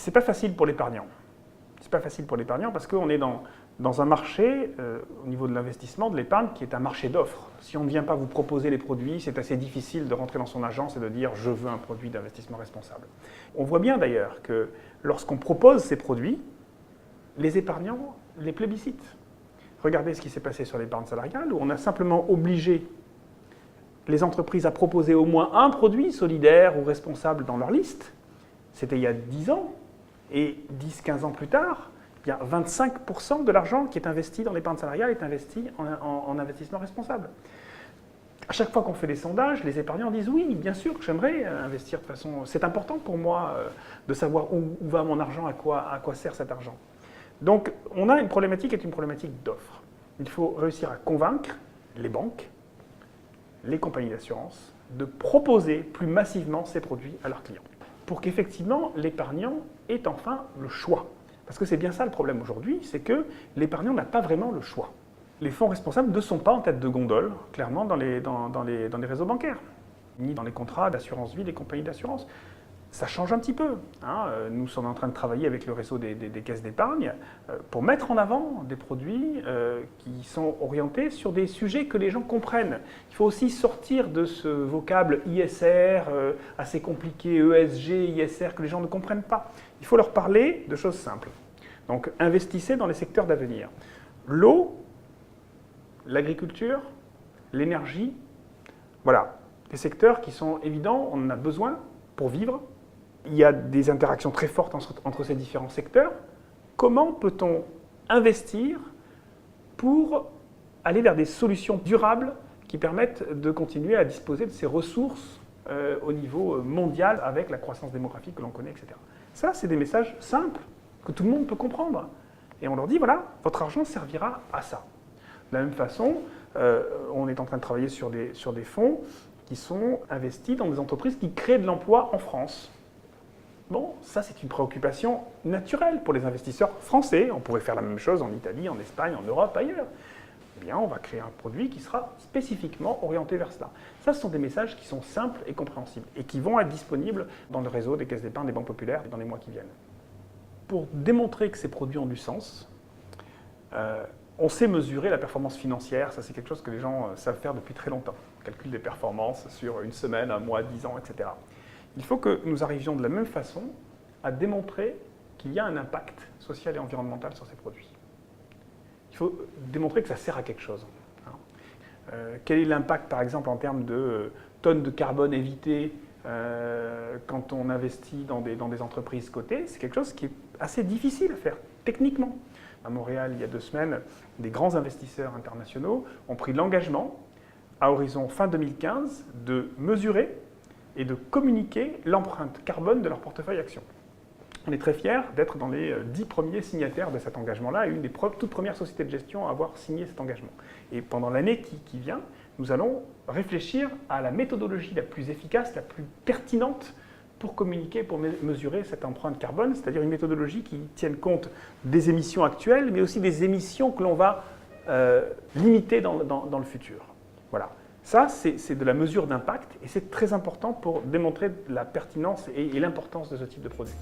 C'est pas facile pour l'épargnant. C'est pas facile pour l'épargnant parce qu'on est dans un marché, au niveau de l'investissement, de l'épargne, qui est un marché d'offres. Si on ne vient pas vous proposer les produits, c'est assez difficile de rentrer dans son agence et de dire « je veux un produit d'investissement responsable ». On voit bien d'ailleurs que lorsqu'on propose ces produits, les épargnants les plébiscitent. Regardez ce qui s'est passé sur l'épargne salariale, où on a simplement obligé les entreprises à proposer au moins un produit solidaire ou responsable dans leur liste. C'était il y a 10 ans. Et 10-15 ans plus tard, il y a 25% de l'argent qui est investi dans l'épargne salariale est investi en investissement responsable. À chaque fois qu'on fait des sondages, les épargnants disent « oui, bien sûr, j'aimerais investir de façon... c'est important pour moi de savoir où va mon argent, à quoi sert cet argent ». Donc, on a une problématique qui est une problématique d'offre. Il faut réussir à convaincre les banques, les compagnies d'assurance, de proposer plus massivement ces produits à leurs clients, pour qu'effectivement l'épargnant ait enfin le choix. Parce que c'est bien ça le problème aujourd'hui, c'est que l'épargnant n'a pas vraiment le choix. Les fonds responsables ne sont pas en tête de gondole, clairement, dans les réseaux bancaires, ni dans les contrats d'assurance vie des compagnies d'assurance. Ça change un petit peu. Nous sommes en train de travailler avec le réseau des caisses d'épargne pour mettre en avant des produits qui sont orientés sur des sujets que les gens comprennent. Il faut aussi sortir de ce vocable ISR assez compliqué, ESG, ISR, que les gens ne comprennent pas. Il faut leur parler de choses simples. Donc, investissez dans les secteurs d'avenir. L'eau, l'agriculture, l'énergie, voilà, des secteurs qui sont évidents, on en a besoin pour vivre. Il y a des interactions très fortes entre ces différents secteurs. Comment peut-on investir pour aller vers des solutions durables qui permettent de continuer à disposer de ces ressources au niveau mondial avec la croissance démographique que l'on connaît, etc. Ça, c'est des messages simples que tout le monde peut comprendre. Et on leur dit, voilà, votre argent servira à ça. De la même façon, on est en train de travailler sur des fonds qui sont investis dans des entreprises qui créent de l'emploi en France. Bon, ça c'est une préoccupation naturelle pour les investisseurs français. On pourrait faire la même chose en Italie, en Espagne, en Europe, ailleurs. Eh bien, on va créer un produit qui sera spécifiquement orienté vers cela. Ça, ce sont des messages qui sont simples et compréhensibles et qui vont être disponibles dans le réseau des caisses d'épargne des banques populaires dans les mois qui viennent. Pour démontrer que ces produits ont du sens, on sait mesurer la performance financière. Ça, c'est quelque chose que les gens savent faire depuis très longtemps. On calcule des performances sur une semaine, un mois, 10 ans, etc. Il faut que nous arrivions de la même façon à démontrer qu'il y a un impact social et environnemental sur ces produits. Il faut démontrer que ça sert à quelque chose. Quel est l'impact, par exemple, en termes de tonnes de carbone évitées quand on investit dans des entreprises cotées? C'est quelque chose qui est assez difficile à faire, techniquement. À Montréal, il y a 2 semaines, des grands investisseurs internationaux ont pris l'engagement, à horizon fin 2015, de mesurer et de communiquer l'empreinte carbone de leur portefeuille actions. On est très fiers d'être dans les 10 premiers signataires de cet engagement-là et une des toutes premières sociétés de gestion à avoir signé cet engagement. Et pendant l'année qui vient, nous allons réfléchir à la méthodologie la plus efficace, la plus pertinente pour communiquer, pour mesurer cette empreinte carbone, c'est-à-dire une méthodologie qui tienne compte des émissions actuelles, mais aussi des émissions que l'on va limiter dans le futur. Voilà. Ça, c'est de la mesure d'impact et c'est très important pour démontrer la pertinence et l'importance de ce type de produit.